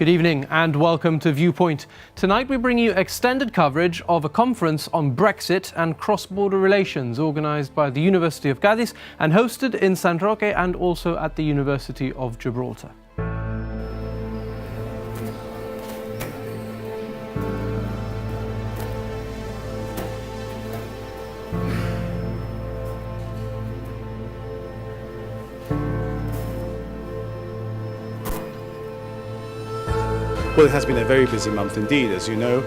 Good evening and welcome to Viewpoint. Tonight we bring you extended coverage of a conference on Brexit and cross-border relations organised by the University of Cádiz and hosted in San Roque and also at the University of Gibraltar. Well, it has been a very busy month indeed. As you know,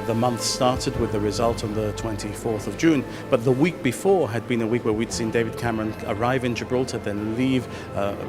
the month started with the result on the 24th of June, but the week before had been a week where we'd seen David Cameron arrive in Gibraltar, then leave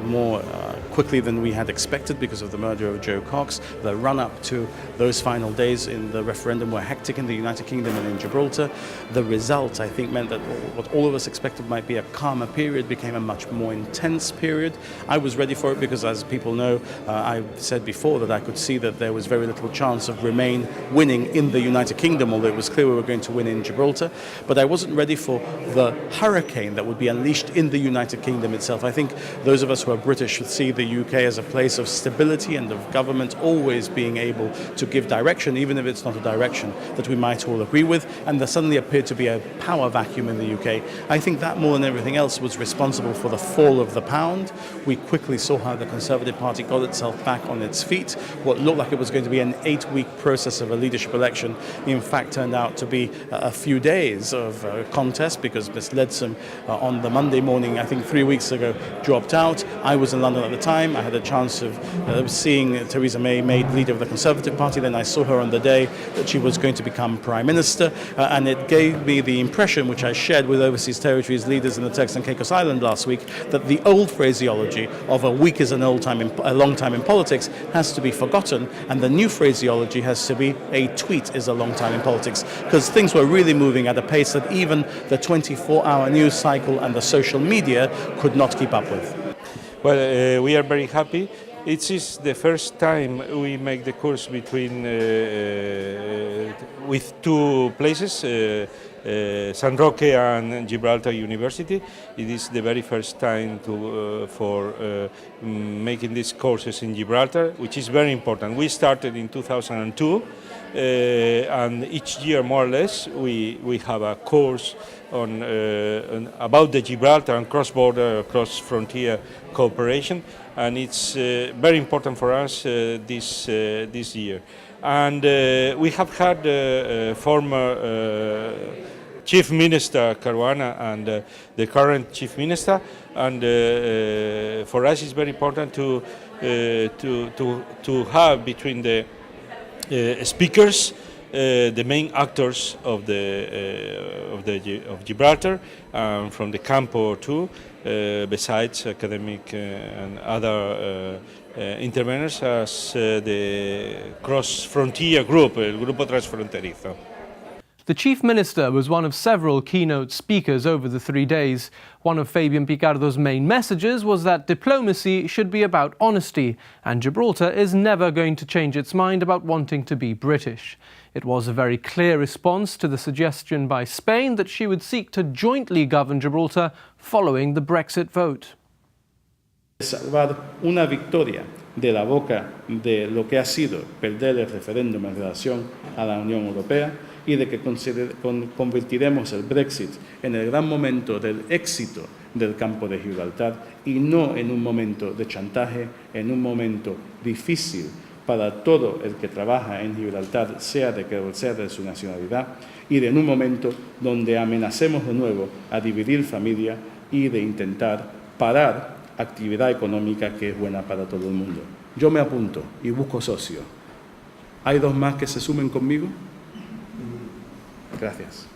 more quickly than we had expected because of the murder of Joe Cox. The run-up to those final days in the referendum were hectic in the United Kingdom and in Gibraltar. The result, I think, meant that what all of us expected might be a calmer period became a much more intense period. I was ready for it because, as people know, I said before that I could see that there was very little chance of Remain winning in the United Kingdom, although it was clear we were going to win in Gibraltar. But I wasn't ready for the hurricane that would be unleashed in the United Kingdom itself. I think those of us who are British should see the UK as a place of stability and of government always being able to give direction, even if it's not a direction that we might all agree with. And there suddenly appeared to be a power vacuum in the UK. I think that, more than everything else, was responsible for the fall of the pound. We quickly saw how the Conservative Party got itself back on its feet. What looked like it was going to be an 8-week process of a leadership election, in fact, turned out to be a few days of contest because Ms. Leadsom on the Monday morning, I think 3 weeks ago, dropped out. I was in London at the time. I had a chance of seeing Theresa May made leader of the Conservative Party. Then I saw her on the day that she was going to become Prime Minister, and it gave me the impression, which I shared with Overseas Territories leaders in the Turks and Caicos Island last week, that the old phraseology of a week is a long time in politics has to be forgotten, and the new phraseology has to be a tweet is a long time in politics, because things were really moving at a pace that even the 24-hour news cycle and the social media could not keep up with. Well, we are very happy. It is the first time we make the course between with two places, San Roque and Gibraltar University. It is the very first time for making these courses in Gibraltar, which is very important. We started in 2002, and each year, more or less, we have a course on about the Gibraltar and cross-border, cross-frontier cooperation, and it's very important for us this year. And we have had former Chief Minister Caruana and the current Chief Minister, and for us it's very important to have between the speakers the main actors of Gibraltar, from the campo too, besides academic and other interveners, as the cross-frontier group, el Grupo Transfronterizo. The Chief Minister was one of several keynote speakers over the 3 days. One of Fabian Picardo's main messages was that diplomacy should be about honesty, and Gibraltar is never going to change its mind about wanting to be British. It was a very clear response to the suggestion by Spain that she would seek to jointly govern Gibraltar following the Brexit vote. Salvar una victoria de la boca de lo que ha sido perder el referéndum en relación a la Unión Europea y de que convertiremos el Brexit en el gran momento del éxito del campo de Gibraltar y no en un momento de chantaje, en un momento difícil para todo el que trabaja en Gibraltar, sea de su nacionalidad, y en un momento donde amenacemos de nuevo a dividir familia y de intentar parar actividad económica que es buena para todo el mundo. Yo me apunto y busco socios. ¿Hay dos más que se sumen conmigo? Gracias.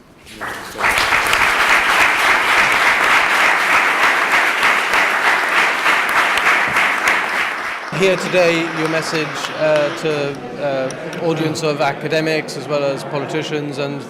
Here today, your message to audience of academics as well as politicians and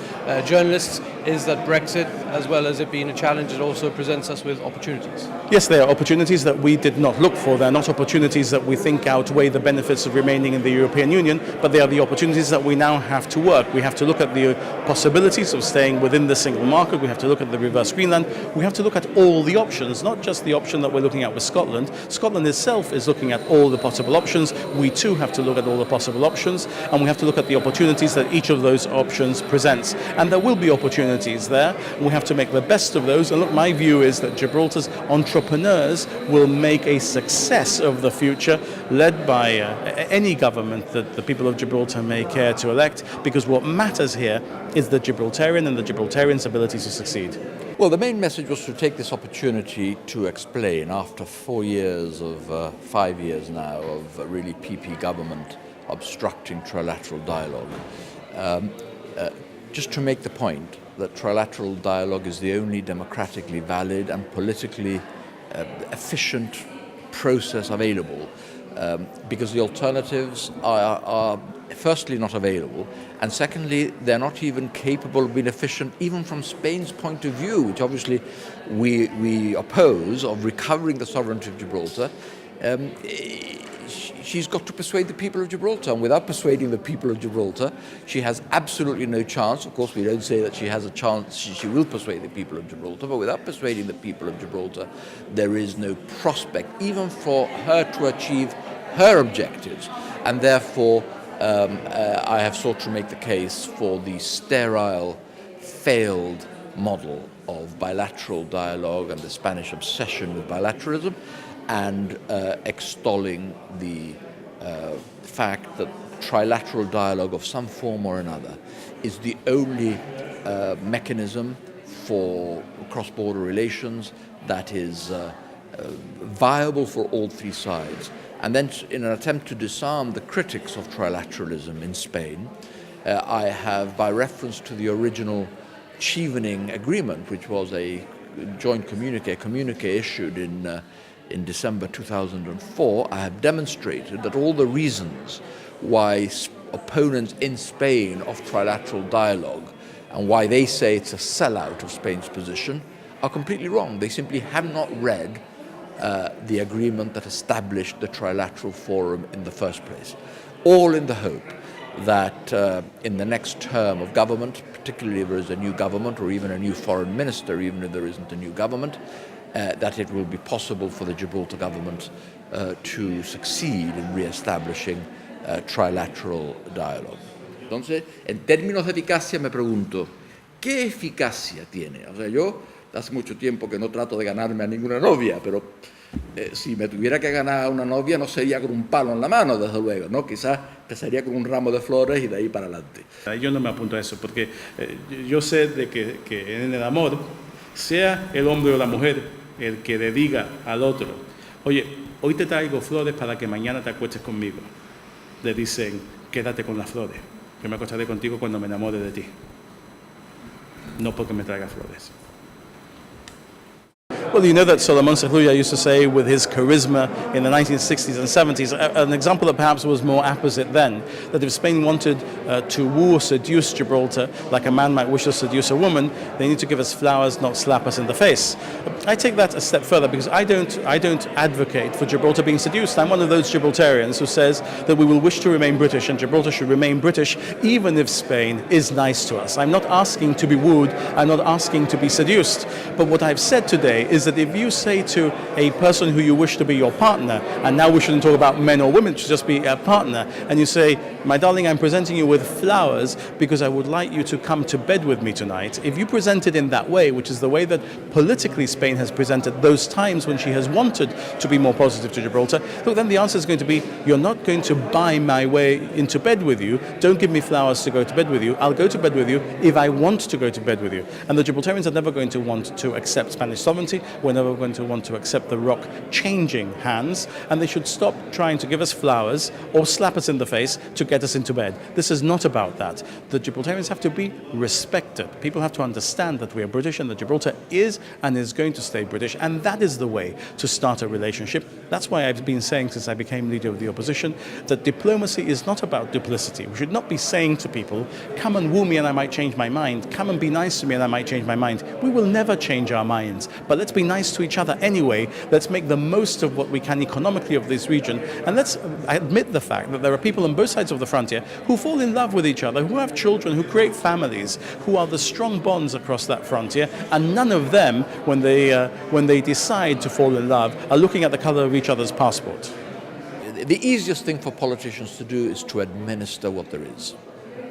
journalists is that Brexit, as well as it being a challenge, it also presents us with opportunities. Yes, there are opportunities that we did not look for. They're not opportunities that we think outweigh the benefits of remaining in the European Union, but they are the opportunities that we now have to work. We have to look at the possibilities of staying within the single market. We have to look at the reverse Greenland. We have to look at all the options, not just the option that we're looking at with Scotland. Scotland itself is looking at all the possible options. We too have to look at all the possible options, and we have to look at the opportunities that each of those options presents. And there will be opportunities there. We have to make the best of those. And look, my view is that Gibraltar's entrepreneurs will make a success of the future, led by any government that the people of Gibraltar may care to elect, because what matters here is the Gibraltarian and the Gibraltarian's ability to succeed. Well, the main message was to take this opportunity to explain, after 4 years of, 5 years now, of really PP government obstructing trilateral dialogue, just to make the point that trilateral dialogue is the only democratically valid and politically efficient process available, because the alternatives are firstly not available, and secondly they're not even capable of being efficient even from Spain's point of view, which obviously we oppose, of recovering the sovereignty of Gibraltar. She's got to persuade the people of Gibraltar, and without persuading the people of Gibraltar, she has absolutely no chance. Of course, we don't say that she has a chance, she will persuade the people of Gibraltar, but without persuading the people of Gibraltar, there is no prospect even for her to achieve her objectives. And therefore, I have sought to make the case for the sterile, failed model of bilateral dialogue and the Spanish obsession with bilateralism, and extolling the fact that trilateral dialogue of some form or another is the only mechanism for cross-border relations that is viable for all three sides. And then, in an attempt to disarm the critics of trilateralism in Spain, I have, by reference to the original Chevening Agreement, which was a joint communique issued in December 2004, I have demonstrated that all the reasons why opponents in Spain of trilateral dialogue and why they say it's a sellout of Spain's position are completely wrong. They simply have not read the agreement that established the trilateral forum in the first place, all in the hope that in the next term of government, particularly if there is a new government or even a new foreign minister, even if there isn't a new government, that it will be possible for the Gibraltar government to succeed in re-establishing trilateral dialogue. Entonces, en términos de eficacia me pregunto, ¿qué eficacia tiene? O sea, yo hace mucho tiempo que no trato de ganarme a ninguna novia, pero si me tuviera que ganar a una novia no sería con un palo en la mano, desde luego, ¿no? Quizás empezaría con un ramo de flores y de ahí para adelante. Yo no me apunto a eso, porque yo sé de que en el amor, sea el hombre o la mujer el que le diga al otro, oye, hoy te traigo flores para que mañana te acuestes conmigo, le dicen, quédate con las flores, yo me acostaré contigo cuando me enamore de ti, no porque me traiga flores. Well, you know that Solomon Sahluya used to say with his charisma in the 1960s and 70s, an example that perhaps was more apposite then, that if Spain wanted to woo or seduce Gibraltar like a man might wish to seduce a woman, they need to give us flowers, not slap us in the face. I take that a step further because I don't advocate for Gibraltar being seduced. I'm one of those Gibraltarians who says that we will wish to remain British and Gibraltar should remain British even if Spain is nice to us. I'm not asking to be wooed, I'm not asking to be seduced. But what I've said today is that if you say to a person who you wish to be your partner, and now we shouldn't talk about men or women, it should just be a partner, and you say, my darling, I'm presenting you with flowers because I would like you to come to bed with me tonight. If you present it in that way, which is the way that politically Spain has presented those times when she has wanted to be more positive to Gibraltar, look, then the answer is going to be, you're not going to buy my way into bed with you. Don't give me flowers to go to bed with you. I'll go to bed with you if I want to go to bed with you. And the Gibraltarians are never going to want to accept Spanish sovereignty. We're never going to want to accept the rock changing hands, and they should stop trying to give us flowers or slap us in the face to get us into bed. This is not about that. The Gibraltarians have to be respected. People have to understand that we are British and that Gibraltar is and is going to stay British, and that is the way to start a relationship. That's why I've been saying since I became leader of the opposition that diplomacy is not about duplicity. We should not be saying to people, come and woo me and I might change my mind, come and be nice to me and I might change my mind. We will never change our minds, but let's be nice to each other anyway. Let's make the most of what we can economically of this region, and let's admit the fact that there are people on both sides of the frontier who fall in love with each other, who have children, who create families, who are the strong bonds across that frontier, and none of them, when they decide to fall in love, are looking at the color of each other's passport. The easiest thing for politicians to do is to administer what there is.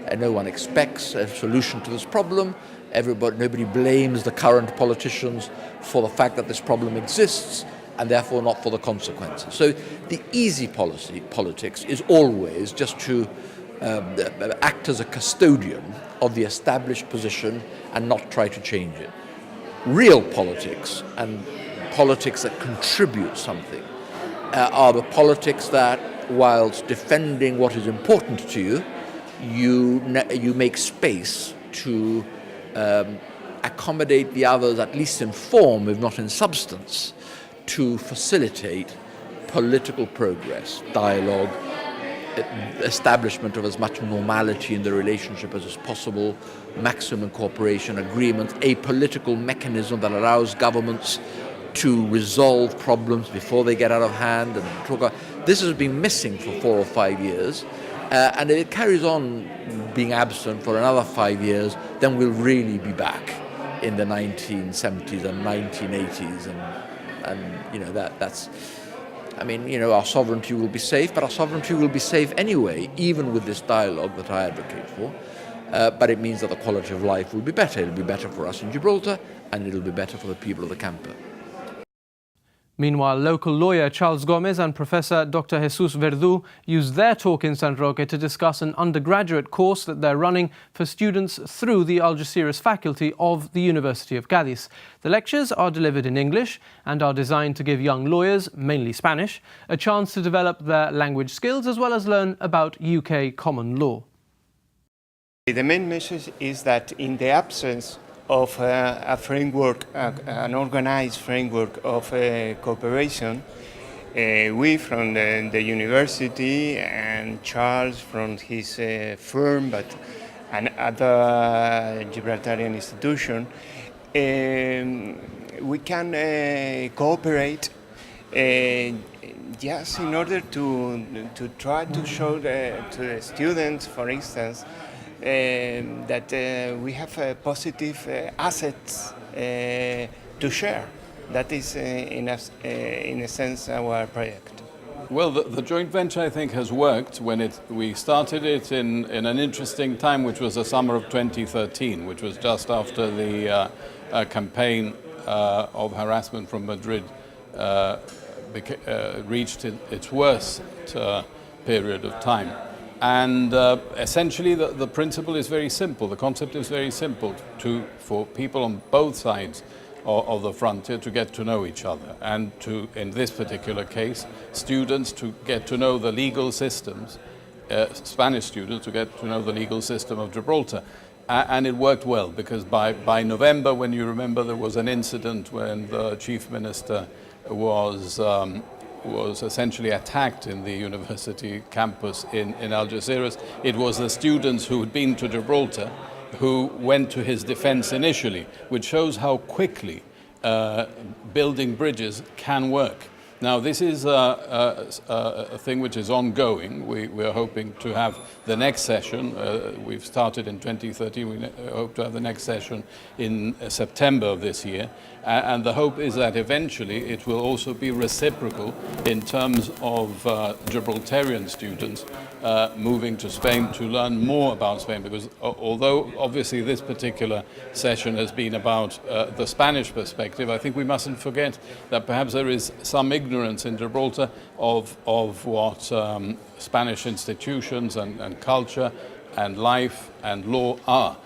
And no one expects a solution to this problem. Nobody blames the current politicians for the fact that this problem exists, and therefore not for the consequences. So the easy politics is always just to act as a custodian of the established position and not try to change it. Real politics, and politics that contribute something, are the politics that, whilst defending what is important to you, you make space to accommodate the others, at least in form, if not in substance, to facilitate political progress, dialogue, establishment of as much normality in the relationship as is possible, maximum cooperation, agreement, a political mechanism that allows governments to resolve problems before they get out of hand. And talk about. This has been missing for 4 or 5 years, and if it carries on being absent for another 5 years, then we'll really be back in the 1970s and 1980s, and that's. I mean, our sovereignty will be safe, but our sovereignty will be safe anyway, even with this dialogue that I advocate for. But it means that the quality of life will be better. It'll be better for us in Gibraltar, and it'll be better for the people of the camper. Meanwhile, local lawyer Charles Gomez and Professor Dr. Jesus Verdu used their talk in San Roque to discuss an undergraduate course that they're running for students through the Algeciras faculty of the University of Cádiz. The lectures are delivered in English and are designed to give young lawyers, mainly Spanish, a chance to develop their language skills as well as learn about UK common law. The main message is that in the absence of a framework, an organized framework of cooperation, we from the university and Charles from his firm, but another Gibraltarian institution, we can cooperate just in order to try to show to the students, for instance, that we have positive assets to share. That is, in a sense, our project. Well, the joint venture, I think, has worked when we started it in an interesting time, which was the summer of 2013, which was just after the campaign of harassment from Madrid reached its worst period of time. And essentially the principle is very simple, the concept is very simple, for people on both sides of the frontier to get to know each other, and to, in this particular case, students to get to know the legal systems, Spanish students to get to know the legal system of Gibraltar. And it worked well, because by November, when you remember, there was an incident when the chief minister was essentially attacked in the university campus in Algeciras. It was the students who had been to Gibraltar who went to his defense initially, which shows how quickly building bridges can work. Now, this is a thing which is ongoing. We are hoping to have the next session. We've started in 2013. We hope to have the next session in September of this year. And the hope is that eventually it will also be reciprocal in terms of Gibraltarian students moving to Spain to learn more about Spain, because although obviously this particular session has been about the Spanish perspective, I think we mustn't forget that perhaps there is some ignorance in Gibraltar of what Spanish institutions and culture and life and law are.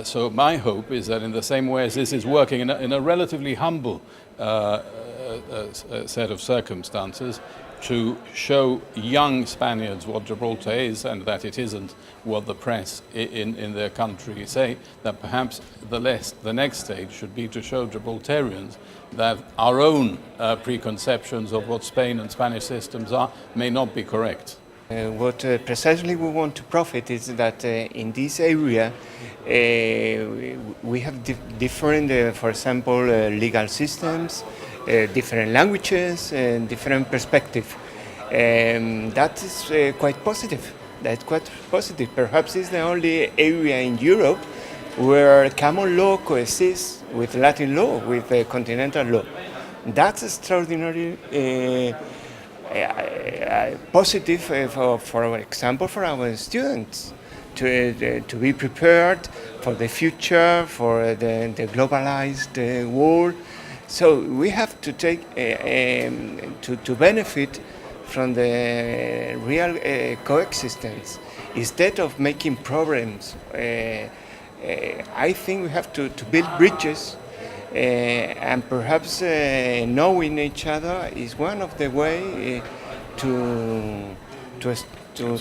So my hope is that in the same way as this is working in a relatively humble set of circumstances to show young Spaniards what Gibraltar is and that it isn't what the press in their country say, that perhaps the next stage should be to show Gibraltarians that our own preconceptions of what Spain and Spanish systems are may not be correct. What precisely we want to profit is that in this area we have different, for example, legal systems, different languages, and different perspectives. That is quite positive. That's quite positive. Perhaps it's the only area in Europe where common law coexists with Latin law, with continental law. That's extraordinarily positive, for example, for our students to be prepared for the future, for the globalized world. So we have to take to benefit from the real coexistence instead of making problems. I think we have to build bridges, and perhaps knowing each other is one of the ways to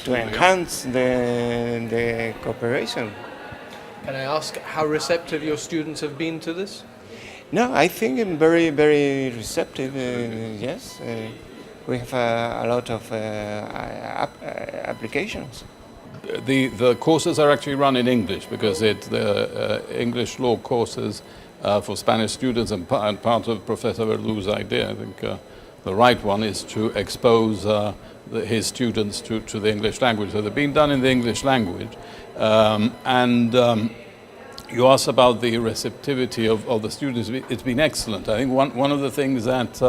enhance the cooperation. Can I ask how receptive your students have been to this? No, I think I'm very, very receptive. Yes, we have a lot of applications. The courses are actually run in English because the English law courses for Spanish students and part of Professor Verlou's idea, I think the right one is to expose his students to the English language. So they're being done in the English language. You asked about the receptivity of the students. It's been excellent. I think one of the things that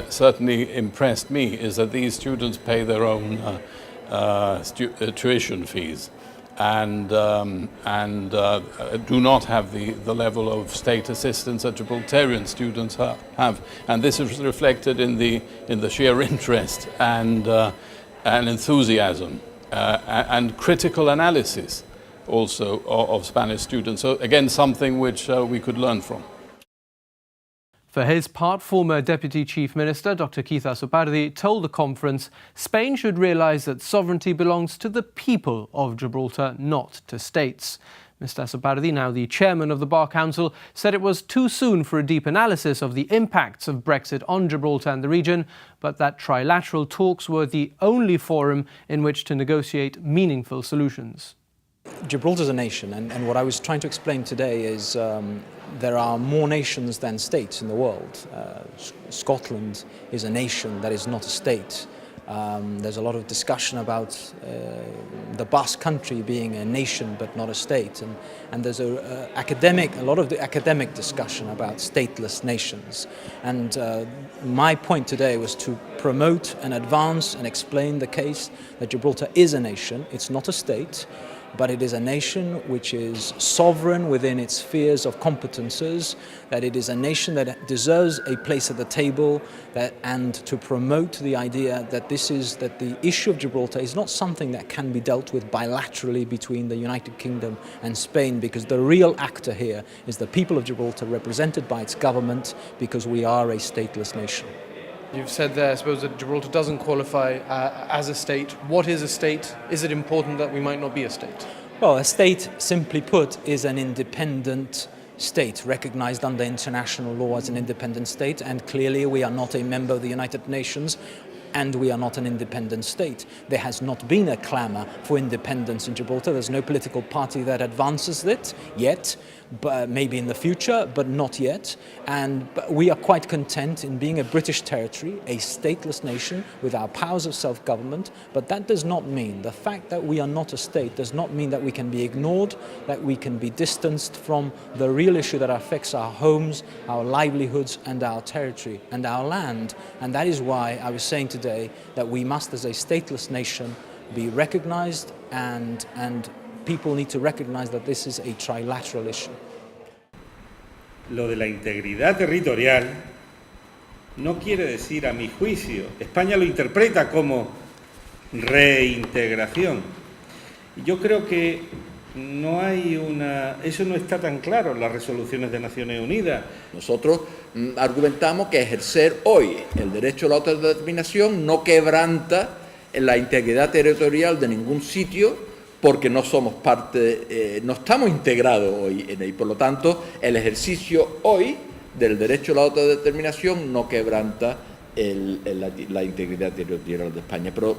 certainly impressed me is that these students pay their own tuition fees and do not have the level of state assistance that Gibraltarian students have. And this is reflected in the sheer interest and enthusiasm and critical analysis also of Spanish students. So again, something which we could learn from. For his part, former Deputy Chief Minister Dr. Keith Asopardi told the conference Spain should realise that sovereignty belongs to the people of Gibraltar, not to states. Mr. Asopardi, now the chairman of the Bar Council, said it was too soon for a deep analysis of the impacts of Brexit on Gibraltar and the region, but that trilateral talks were the only forum in which to negotiate meaningful solutions. Gibraltar is a nation, and what I was trying to explain today is there are more nations than states in the world. Scotland is a nation that is not a state. There's a lot of discussion about the Basque country being a nation but not a state, and there's a lot of the academic discussion about stateless nations. And my point today was to promote and advance and explain the case that Gibraltar is a nation. It's not a state, but it is a nation which is sovereign within its spheres of competences, that it is a nation that deserves a place at the table, and to promote the idea that the issue of Gibraltar is not something that can be dealt with bilaterally between the United Kingdom and Spain, because the real actor here is the people of Gibraltar, represented by its government, because we are a stateless nation. You've said there, I suppose, that Gibraltar doesn't qualify as a state. What is a state? Is it important that we might not be a state? Well, a state, simply put, is an independent state, recognized under international law as an independent state, and clearly we are not a member of the United Nations, and we are not an independent state. There has not been a clamour for independence in Gibraltar. There's no political party that advances it yet, but maybe in the future, but not yet. But we are quite content in being a British territory, a stateless nation with our powers of self-government. But that does not mean, the fact that we are not a state does not mean that we can be ignored, that we can be distanced from the real issue that affects our homes, our livelihoods, and our territory and our land. And that is why I was saying today that we must, as a stateless nation, be recognized, and people need to recognize that this is a trilateral issue. Lo de la integridad territorial no quiere decir, a mi juicio, España lo interpreta como reintegración. Yo creo que eso no está tan claro en las resoluciones de Naciones Unidas. Nosotros argumentamos que ejercer hoy el derecho a la autodeterminación no quebranta la integridad territorial de ningún sitio, porque no somos parte, no estamos integrados hoy en él. Por lo tanto, el ejercicio hoy del derecho a la autodeterminación no quebranta la integridad territorial de España. Pero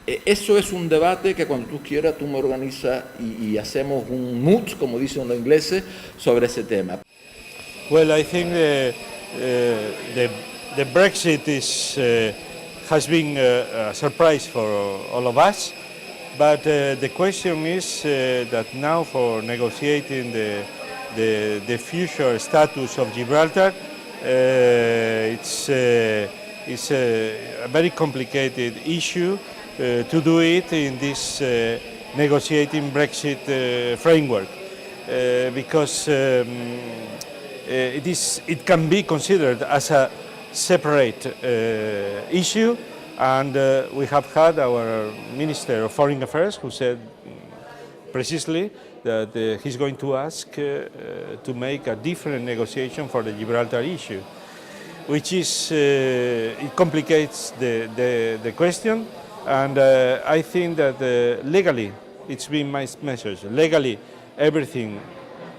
eso es un debate que cuando tú quieras tú me organizas y hacemos un moot, como dicen los ingleses, sobre ese tema. Well, I think the Brexit has been a surprise for all of us, but the question is that now for negotiating the future status of Gibraltar, it's a very complicated issue to do it in this negotiating Brexit framework, because it can be considered as a separate issue, and we have had our Minister of Foreign Affairs who said precisely that he's going to ask to make a different negotiation for the Gibraltar issue, which is, it complicates the question, and I think that legally, it's been my message, legally everything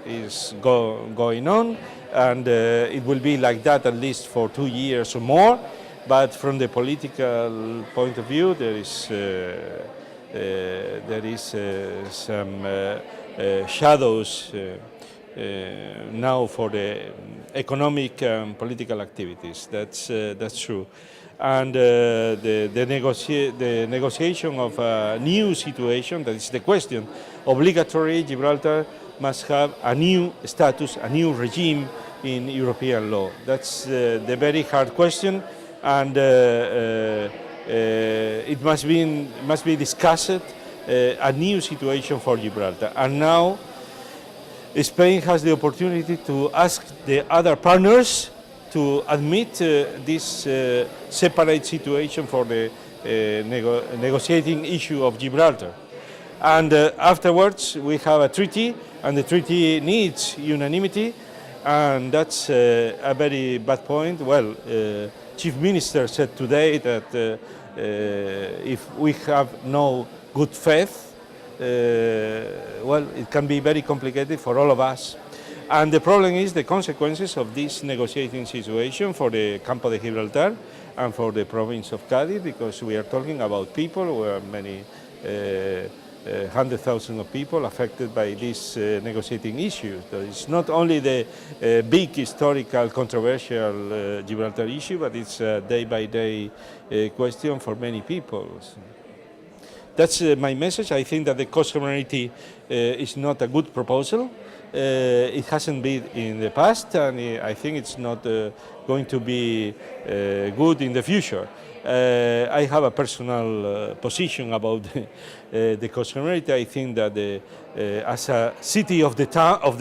is going on, and it will be like that at least for 2 years or more, but from the political point of view there is some shadows now for the economic and political activities. That's true. And the negotiation of a new situation, that is the question, obligatory Gibraltar must have a new status, a new regime in European law. That's the very hard question, and it must be discussed, a new situation for Gibraltar. And now Spain has the opportunity to ask the other partners to admit this separate situation for the negotiating issue of Gibraltar. And afterwards we have a treaty, and the treaty needs unanimity, and that's a very bad point. Well, Chief Minister said today that if we have no good faith, well, it can be very complicated for all of us. And the problem is the consequences of this negotiating situation for the Campo de Gibraltar and for the province of Cádiz, because we are talking about people, we are many 100,000 of people affected by this negotiating issue. So it's not only the big historical controversial Gibraltar issue, but it's a day-by-day question for many people. So that's my message. I think that the co-sovereignty is not a good proposal. It hasn't been in the past, and I think it's not going to be good in the future. I have a personal position about the co-sovereignty. I think that as a city of the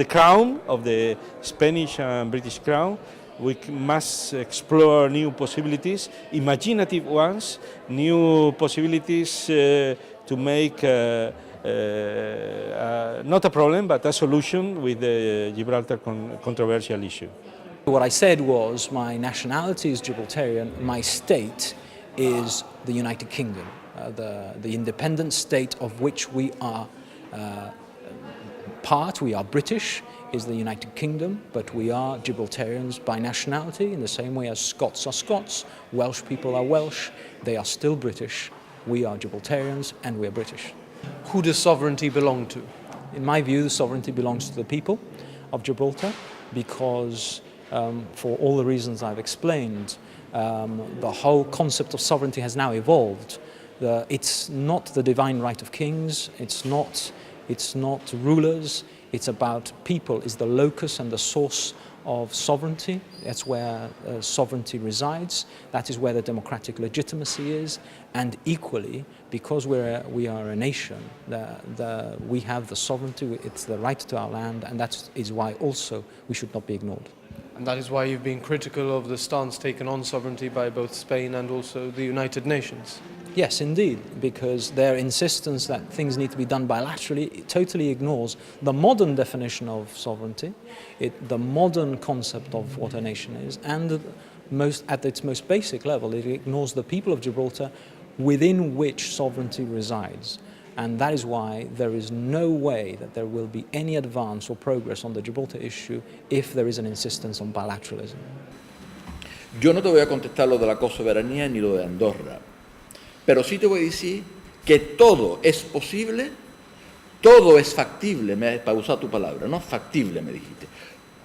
crown, of the Spanish and British crown, we must explore new possibilities, imaginative ones, new possibilities to make not a problem, but a solution with the Gibraltar controversial issue. What I said was my nationality is Gibraltarian, my state is the United Kingdom, the independent state of which we are part. We are British, is the United Kingdom, but we are Gibraltarians by nationality in the same way as Scots are Scots, Welsh people are Welsh, they are still British. We are Gibraltarians and we are British. Who does sovereignty belong to? In my view, the sovereignty belongs to the people of Gibraltar because for all the reasons I've explained, the whole concept of sovereignty has now evolved. It's not the divine right of kings, it's not rulers, it's about people, is the locus and the source of sovereignty. That's where sovereignty resides. That is where the democratic legitimacy is. And equally, because we are a nation, we have the sovereignty, it's the right to our land, and that is why also we should not be ignored. And that is why you've been critical of the stance taken on sovereignty by both Spain and also the United Nations. Yes, indeed, because their insistence that things need to be done bilaterally totally ignores the modern definition of sovereignty, the modern concept of what a nation is, and at its most basic level, it ignores the people of Gibraltar within which sovereignty resides. And that is why there is no way that there will be any advance or progress on the Gibraltar issue if there is an insistence on bilateralism. Yo no te voy a contestar lo de la cosoberanía ni lo de Andorra, pero sí te voy a decir que todo es posible, todo es factible, para usar tu palabra, no factible me dijiste,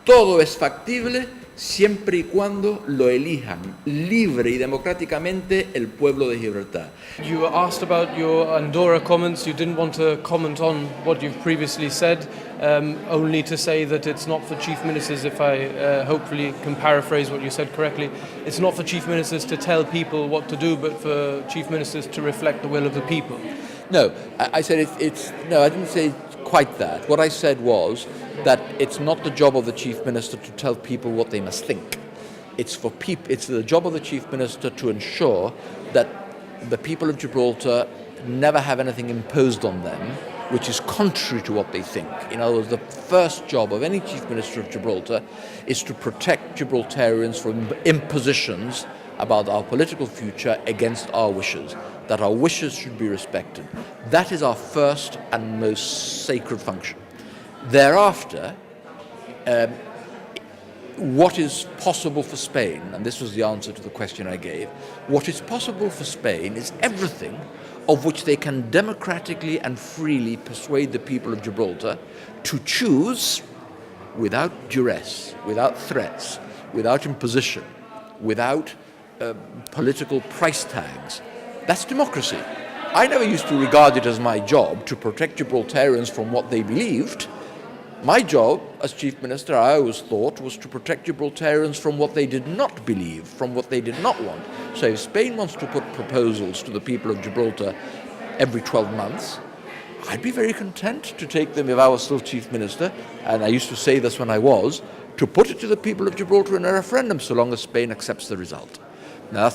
todo es factible siempre y cuando lo elijan libre y democráticamente el pueblo de Gibraltar. You were asked about your Andorra comments. You didn't want to comment on what you've previously said, only to say that it's not for chief ministers, if I hopefully can paraphrase what you said correctly, it's not for chief ministers to tell people what to do, but for chief ministers to reflect the will of the people. No, I said no, I didn't say quite that. What I said was that it's not the job of the chief minister to tell people what they must think. It's the job of the chief minister to ensure that the people of Gibraltar never have anything imposed on them which is contrary to what they think. In other words, the first job of any chief minister of Gibraltar is to protect Gibraltarians from impositions about our political future against our wishes, that our wishes should be respected. That is our first and most sacred function. Thereafter, what is possible for Spain, and this was the answer to the question I gave, what is possible for Spain is everything of which they can democratically and freely persuade the people of Gibraltar to choose without duress, without threats, without imposition, without political price tags. That's democracy. I never used to regard it as my job to protect Gibraltarians from what they believed. My job as Chief Minister, I always thought, was to protect Gibraltarians from what they did not believe, from what they did not want. So if Spain wants to put proposals to the people of Gibraltar every 12 months, I'd be very content to take them if I was still Chief Minister, and I used to say this when I was, to put it to the people of Gibraltar in a referendum so long as Spain accepts the result. Now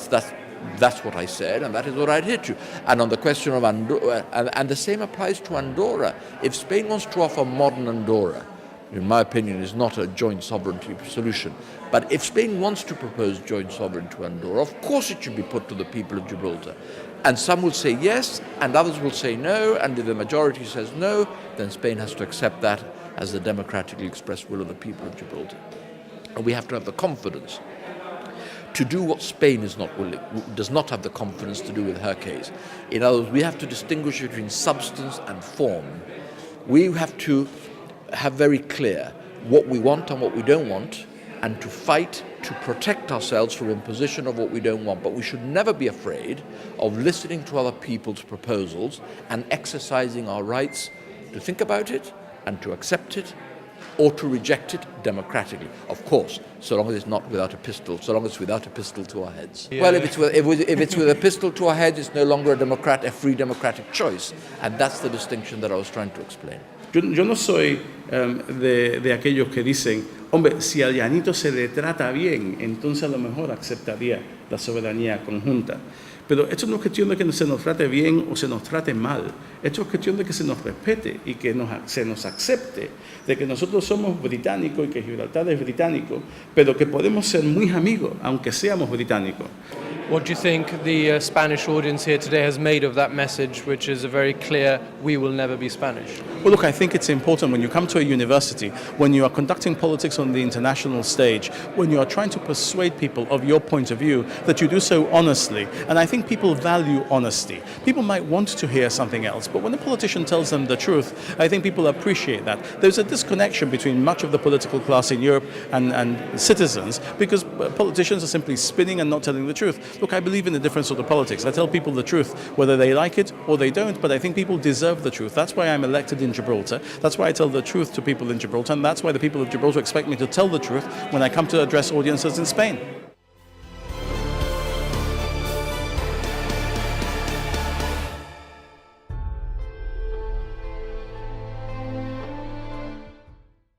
that's what I said, and that is what I adhere to. And on the question of Andorra, and the same applies to Andorra. If Spain wants to offer modern Andorra, in my opinion, is not a joint sovereignty solution. But if Spain wants to propose joint sovereignty to Andorra, of course it should be put to the people of Gibraltar. And some will say yes, and others will say no, and if the majority says no, then Spain has to accept that as the democratically expressed will of the people of Gibraltar. And we have to have the confidence to do what Spain does not have the confidence to do with her case. In other words, we have to distinguish between substance and form. We have to have very clear what we want and what we don't want, and to fight to protect ourselves from imposition of what we don't want. But we should never be afraid of listening to other people's proposals and exercising our rights to think about it and to accept it, or to reject it democratically, of course, so long as it's not without a pistol, so long as it's without a pistol to our heads. Yeah. Well, if it's with a pistol to our heads, it's no longer a free democratic choice, and that's the distinction that I was trying to explain. Yo no soy de aquellos que dicen, hombre, si al llanito se le trata bien, entonces a lo mejor aceptaría la soberanía conjunta. Pero esto no es cuestión de que se nos trate bien o se nos trate mal. Esto es cuestión de que se nos respete y que se nos acepte de que nosotros somos británicos y que Gibraltar es británico, pero que podemos ser muy amigos, aunque seamos británicos. What do you think the Spanish audience here today has made of that message, which is a very clear, we will never be Spanish? Well, look, I think it's important when you come to a university, when you are conducting politics on the international stage, when you are trying to persuade people of your point of view, that you do so honestly. And I think people value honesty. People might want to hear something else, but when a politician tells them the truth, I think people appreciate that. There's a disconnection between much of the political class in Europe and citizens, because politicians are simply spinning and not telling the truth. Look, I believe in a different sort of politics. I tell people the truth, whether they like it or they don't, but I think people deserve the truth. That's why I'm elected in Gibraltar. That's why I tell the truth to people in Gibraltar, and that's why the people of Gibraltar expect me to tell the truth when I come to address audiences in Spain.